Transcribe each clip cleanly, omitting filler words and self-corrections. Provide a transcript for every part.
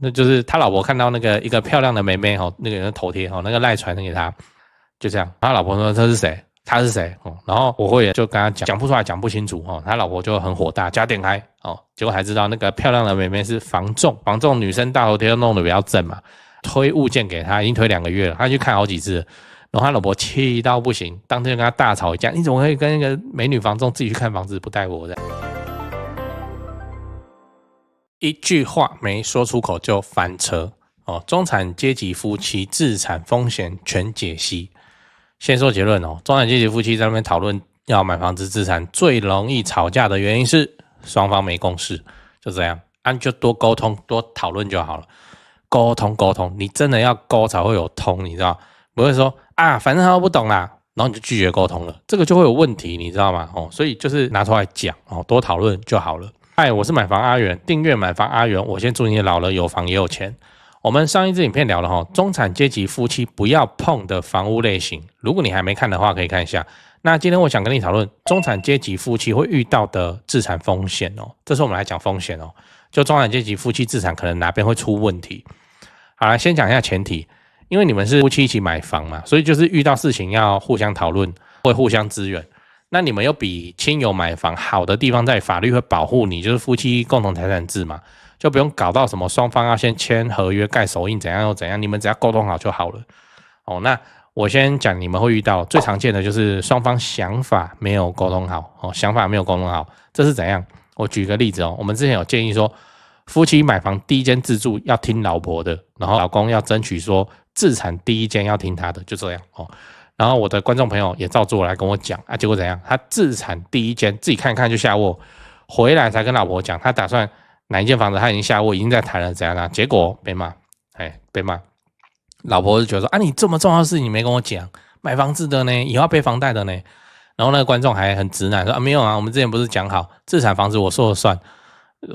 那就是他老婆看到那个一个漂亮的妹妹那个人头贴那个赖传给他，就这样。他老婆说这是谁？他是谁？然后我会员就跟他讲不出来，讲不清楚他老婆就很火大，叫他点开结果才知道那个漂亮的妹妹是房仲女生大头贴都弄得比较正嘛，推物件给他已经推2个月了，他去看好几次了，然后他老婆气到不行，当天就跟他大吵一架，你怎么可以跟那个美女房仲自己去看房子不带我的？一句话没说出口就翻车中产阶级夫妻自产风险全解析。先说结论中产阶级夫妻在那边讨论要买房子自产，最容易吵架的原因是双方没共识，就这样就多沟通多讨论就好了。沟通，你真的要沟才会有通，你知道，不会说反正他都不懂啦，然后你就拒绝沟通了，这个就会有问题，你知道吗所以就是拿出来讲多讨论就好了。嗨，我是买房阿元，订阅买房阿元，我先祝你老了有房也有钱。我们上一支影片聊了中产阶级夫妻不要碰的房屋类型，如果你还没看的话可以看一下。那今天我想跟你讨论中产阶级夫妻会遇到的自产风险这是我们来讲风险就中产阶级夫妻自产可能哪边会出问题。好了，先讲一下前提，因为你们是夫妻一起买房嘛，所以就是遇到事情要互相讨论，会互相支援。那你们又比亲友买房好的地方在法律会保护你，就是夫妻共同财产制嘛，就不用搞到什么双方要先签合约盖手印怎样又怎样，你们只要沟通好就好了那我先讲你们会遇到最常见的就是双方想法没有沟通好想法没有沟通好，这是怎样？我举个例子我们之前有建议说夫妻买房第一间自住要听老婆的，然后老公要争取说自产第一间要听他的，就这样然后我的观众朋友也照做来跟我讲结果怎样？他自产第一间自己看看就下卧，回来才跟老婆讲他打算哪一间房子他已经下卧，已经在谈了怎样结果被骂被骂。老婆就觉得说你这么重要的事情你没跟我讲，买房子的呢，以后要背房贷的呢。然后那个观众还很直男说没有我们之前不是讲好自产房子我说了算，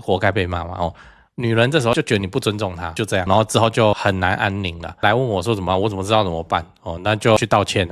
活该被骂嘛女人这时候就觉得你不尊重她，就这样，然后之后就很难安宁了。来问我说怎么办，我怎么知道怎么办那就去道歉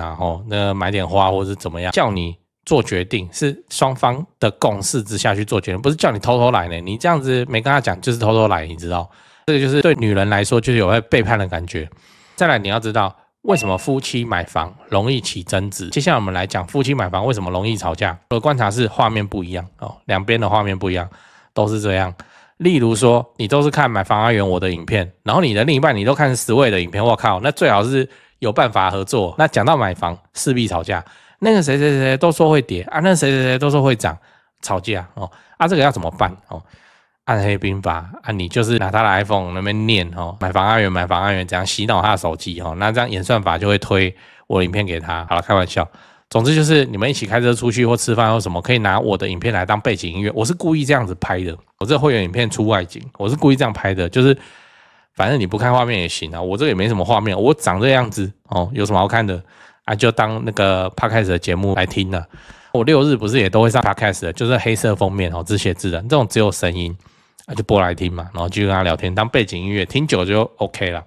那买点花或是怎么样，叫你做决定，是双方的共识之下去做决定，不是叫你偷偷来呢。你这样子没跟他讲就是偷偷来，你知道，这个就是对女人来说就是有背叛的感觉。再来你要知道为什么夫妻买房容易起争执，接下来我们来讲夫妻买房为什么容易吵架。我的观察是画面不一样两边的画面不一样，都是这样。例如说你都是看买房阿元我的影片，然后你的另一半你都看10位的影片，我靠，那最好是有办法合作。那讲到买房势必吵架，那个谁谁谁都说会跌那谁谁谁都说会涨，吵架这个要怎么办暗黑兵法你就是拿他的 iPhone 那边念买房阿元怎样洗脑他的手机那这样演算法就会推我的影片给他。好了，开玩笑。总之就是你们一起开车出去或吃饭或什么，可以拿我的影片来当背景音乐。我是故意这样子拍的，我这会员影片出外景，我是故意这样拍的，就是反正你不看画面也行我这个也没什么画面，我长这样子有什么好看的就当那个 podcast 的节目来听了。我6日不是也都会上 podcast 的，就是黑色封面只写字的，这种只有声音就播来听嘛，然后就跟他聊天当背景音乐，听久就 OK 了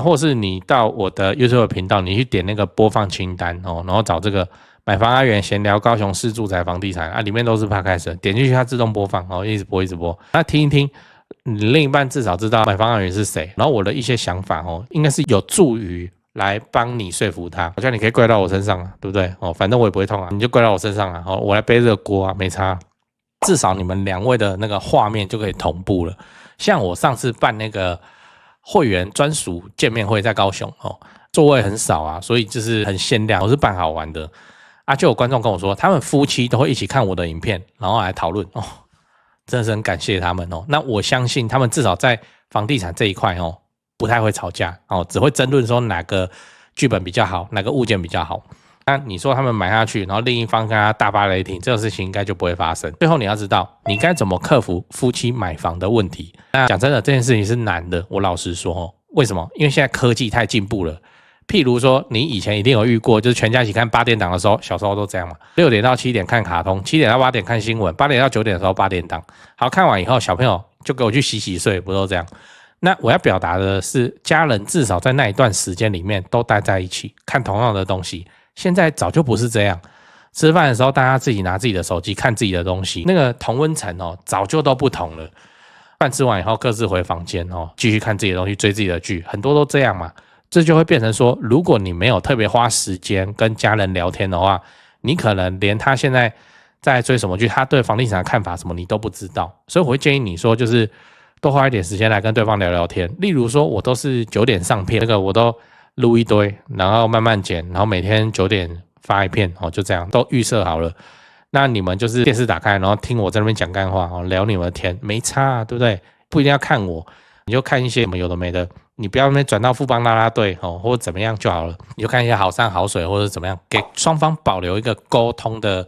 或是你到我的 YouTube 频道，你去点那个播放清单然后找这个买房阿元闲聊高雄市住宅房地产里面都是 podcast， 点进去它自动播放一直播一直播，那听一听，你另一半至少知道买房阿元是谁，然后我的一些想法应该是有助于来帮你说服他。好像你可以怪到我身上对不对反正我也不会痛你就怪到我身上我来背这个锅没差。至少你们2位的那个画面就可以同步了。像我上次办那个会员专属见面会在高雄座位很少所以就是很限量，我是办好玩的就有观众跟我说他们夫妻都会一起看我的影片然后来讨论真的是很感谢他们那我相信他们至少在房地产这一块不太会吵架只会争论说哪个剧本比较好，哪个物件比较好。那你说他们买下去，然后另一方跟他大发雷霆，这个事情应该就不会发生。最后你要知道，你该怎么克服夫妻买房的问题。那讲真的，这件事情是难的。我老实说为什么？因为现在科技太进步了。譬如说，你以前一定有遇过，就是全家一起看8点档的时候，小时候都这样嘛，6点到7点看卡通，7点到8点看新闻，8点到9点的时候8点档。好，看完以后，小朋友就给我去洗睡，不都这样？那我要表达的是，家人至少在那一段时间里面都待在一起，看同样的东西。现在早就不是这样，吃饭的时候大家自己拿自己的手机看自己的东西，那个同温层早就都不同了饭吃完以后各自回房间继续看自己的东西，追自己的剧，很多都这样嘛。这就会变成说，如果你没有特别花时间跟家人聊天的话，你可能连他现在在追什么剧，他对房地产的看法什么你都不知道。所以我会建议你说，就是多花一点时间来跟对方聊聊天。例如说，我都是9点上片，那个我都录一堆，然后慢慢剪，然后每天9点发一片就这样都预设好了。那你们就是电视打开，然后听我在那边讲干话聊你们的天，没差啊，对不对？不一定要看我，你就看一些什么有的没的。你不要那边转到富邦啦啦队或者怎么样就好了，你就看一些好山好水或者怎么样，给双方保留一个沟通的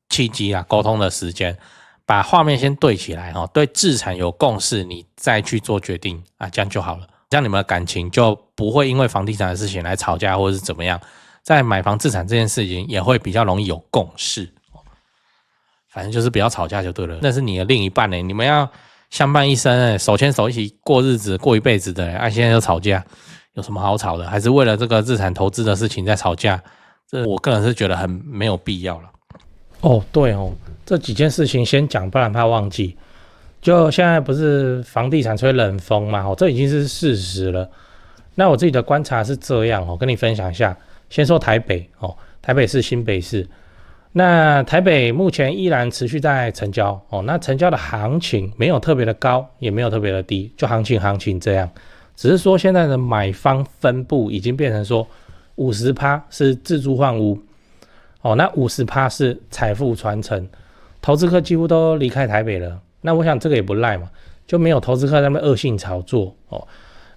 契机啊，沟通的时间，把画面先对起来对资产有共识，你再去做决定啊，这样就好了。这样你们的感情就不会因为房地产的事情来吵架或者是怎么样，在买房自产这件事情也会比较容易有共识。反正就是不要吵架就对了，那是你的另一半你们要相伴一生手牵手一起过日子过一辈子的现在就吵架，有什么好吵的？还是为了这个资产投资的事情在吵架？这我个人是觉得很没有必要了。对这几件事情先讲，不然怕忘记。就现在不是房地产吹冷风嘛这已经是事实了。那我自己的观察是这样跟你分享一下。先说台北台北市、新北市。那台北目前依然持续在成交那成交的行情没有特别的高，也没有特别的低，就行情这样。只是说现在的买方分布已经变成说 50% 是自住换屋那 50% 是财富传承，投资客几乎都离开台北了。那我想这个也不赖嘛，就没有投资客在那边恶性炒作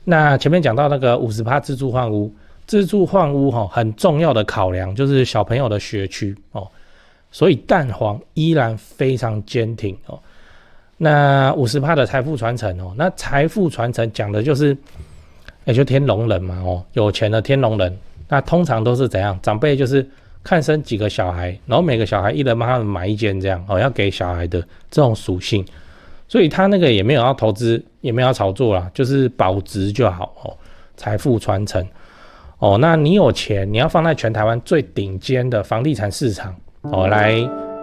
那前面讲到那个 50% 自住换屋，自住换屋很重要的考量就是小朋友的学区所以蛋黄依然非常坚挺那 50% 的财富传承那财富传承讲的就是就天龙人嘛有钱的天龙人。那通常都是怎样？长辈就是看生几个小孩，然后每个小孩一人帮他们买一间这样要给小孩的这种属性。所以他那个也没有要投资，也没有要炒作啦，就是保值就好财富传承那你有钱，你要放在全台湾最顶尖的房地产市场来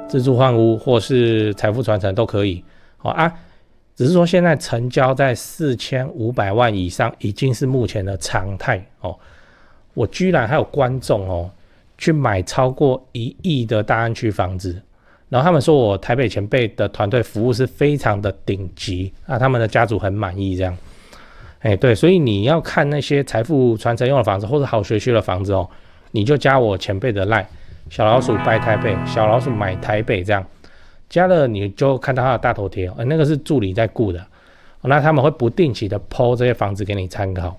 自住换屋或是财富传承都可以只是说现在成交在4500万以上已经是目前的常态我居然还有观众去买超过1亿的大安区房子，然后他们说我台北前辈的团队服务是非常的顶级他们的家族很满意这样对，所以你要看那些财富传承用的房子或者好学区的房子你就加我前辈的 LINE小老鼠拜台北，小老鼠买台北这样加了，你就看到他的大头贴那个是助理在顾的那他们会不定期的 po 这些房子给你参考。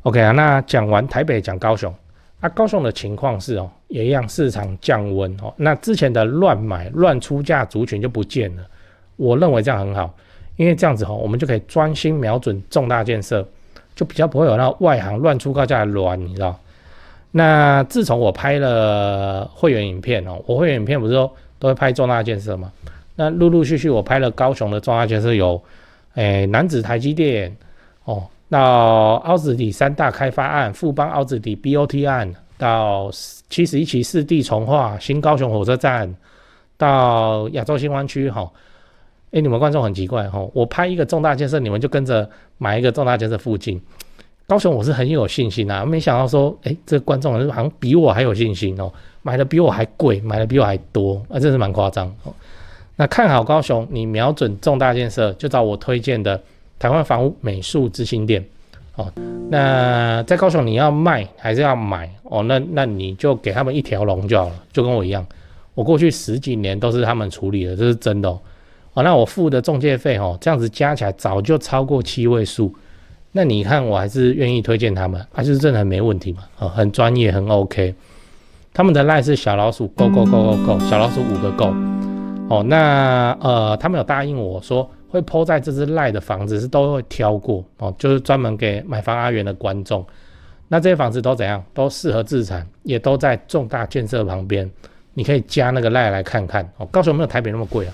OK 那讲完台北，讲高雄高雄的情况是也一样，市场降温那之前的乱买乱出价族群就不见了。我认为这样很好，因为这样子我们就可以专心瞄准重大建设，就比较不会有那外行乱出高价的乱，你知道。那自从我拍了会员影片我会员影片不是说都会拍重大建设嘛？那陆陆续续我拍了高雄的重大建设有楠梓台积电到凹子底3大开发案，富邦凹子底 BOT 案，到71期4地重划，新高雄火车站，到亚洲新湾区你们观众很奇怪我拍一个重大建设，你们就跟着买一个重大建设附近。高雄我是很有信心没想到说这个观众好像比我还有信心买的比我还贵，买的比我还多真是蛮夸张那看好高雄，你瞄准重大建设，就找我推荐的台湾房屋美术之星店那在高雄你要卖还是要买那你就给他们一条龙就好了，就跟我一样，我过去10几年都是他们处理的，这是真的那我付的中介费这样子加起来早就超过7位数。那你看我还是愿意推荐他们就是真的很没问题嘛很专业，很 OK。 他们的 LINE 是小老鼠 go go go go go， 小老鼠5个 go那他们有答应我说会 po 在这支 LINE 的房子是都会挑过就是专门给买房阿元的观众。那这些房子都怎样？都适合自产，也都在重大建设旁边，你可以加那个 LINE 来看看高雄没有台北那么贵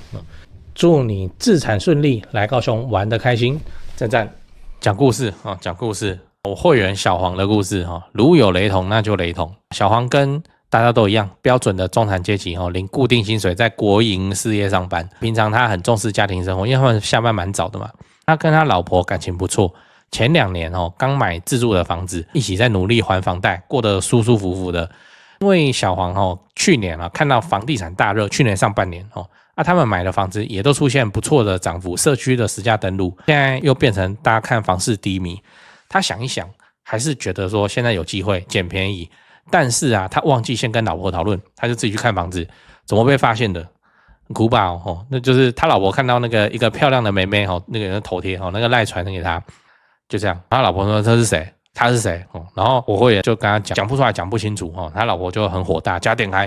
祝你自产顺利，来高雄玩得开心，赞赞。讲故事讲故事，我会员小黄的故事如有雷同那就雷同。小黄跟大家都一样，标准的中产阶级领固定薪水，在国营事业上班。平常他很重视家庭生活，因为他们下班蛮早的嘛。他跟他老婆感情不错，前2年刚买自住的房子，一起在努力还房贷，过得舒舒服服的。因为小黄去年看到房地产大热，去年上半年他们买的房子也都出现不错的涨幅，社区的实价登录现在又变成大家看房市低迷。他想一想，还是觉得说现在有机会捡便宜。但是他忘记先跟老婆讨论，他就自己去看房子，怎么被发现的？很苦吧那就是他老婆看到那个一个漂亮的妹妹那个人的头贴那个赖传给他，就这样。他老婆说这是谁？他是谁？然后我会就跟他讲不出来，讲不清楚他老婆就很火大，加点开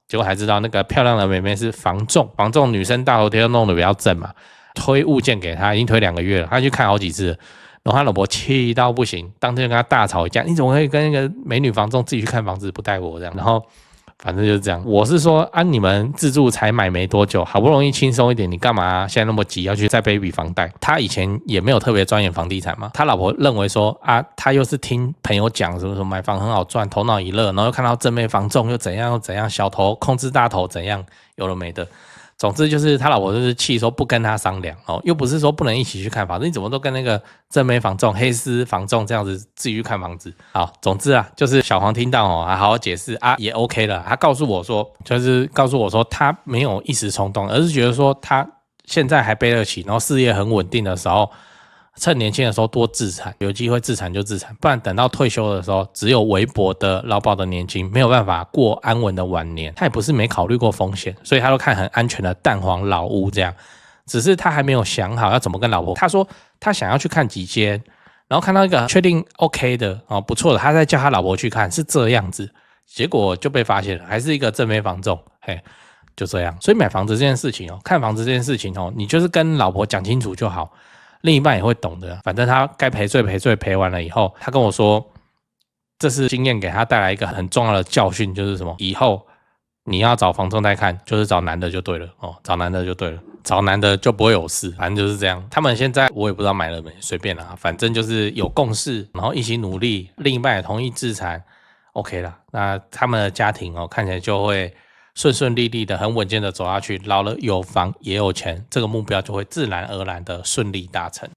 结果才知道那个漂亮的妹妹是房仲女生大头贴都弄得比较正嘛，推物件给他已经推2个月了，他去看好几次了。然后他老婆气到不行，当天就跟他大吵一架，你怎么可以跟那个美女房仲自己去看房子不带我这样？然后反正就是这样。我是说你们自住才买没多久，好不容易轻松一点，你干嘛现在那么急要去再背一笔房贷？他以前也没有特别钻研房地产嘛，他老婆认为说他又是听朋友讲什么买房很好赚，头脑一热，然后又看到正妹房仲又怎样又怎样，小头控制大头怎样，有了没的。总之就是他老婆就是气说不跟他商量又不是说不能一起去看房子，你怎么都跟那个正妹房仲、黑丝房仲这样子自己去看房子？好，总之就是小黄听到还好好解释也 OK 了。他告诉我说他没有一时冲动，而是觉得说他现在还背得起，然后事业很稳定的时候，趁年轻的时候多自产，有机会自产就自产，不然等到退休的时候，只有微薄的劳保的年金，没有办法过安稳的晚年。他也不是没考虑过风险，所以他都看很安全的蛋黄老屋这样。只是他还没有想好要怎么跟老婆。他说他想要去看几间，然后看到一个确定 OK 的不错的，他再叫他老婆去看，是这样子。结果就被发现了，还是一个正妹房仲，就这样。所以买房子这件事情看房子这件事情你就是跟老婆讲清楚就好。另一半也会懂的，反正他该赔罪赔完了以后，他跟我说这是经验给他带来一个很重要的教训，就是什么？以后你要找房仲带看，就是找男的就对了找男的就对了，找男的就不会有事，反正就是这样。他们现在我也不知道买了没，随便啦，反正就是有共识，然后一起努力，另一半也同意自产 ，OK 啦。那他们的家庭看起来就会顺顺利利的很稳健的走下去，老了有房也有钱，这个目标就会自然而然的顺利达成。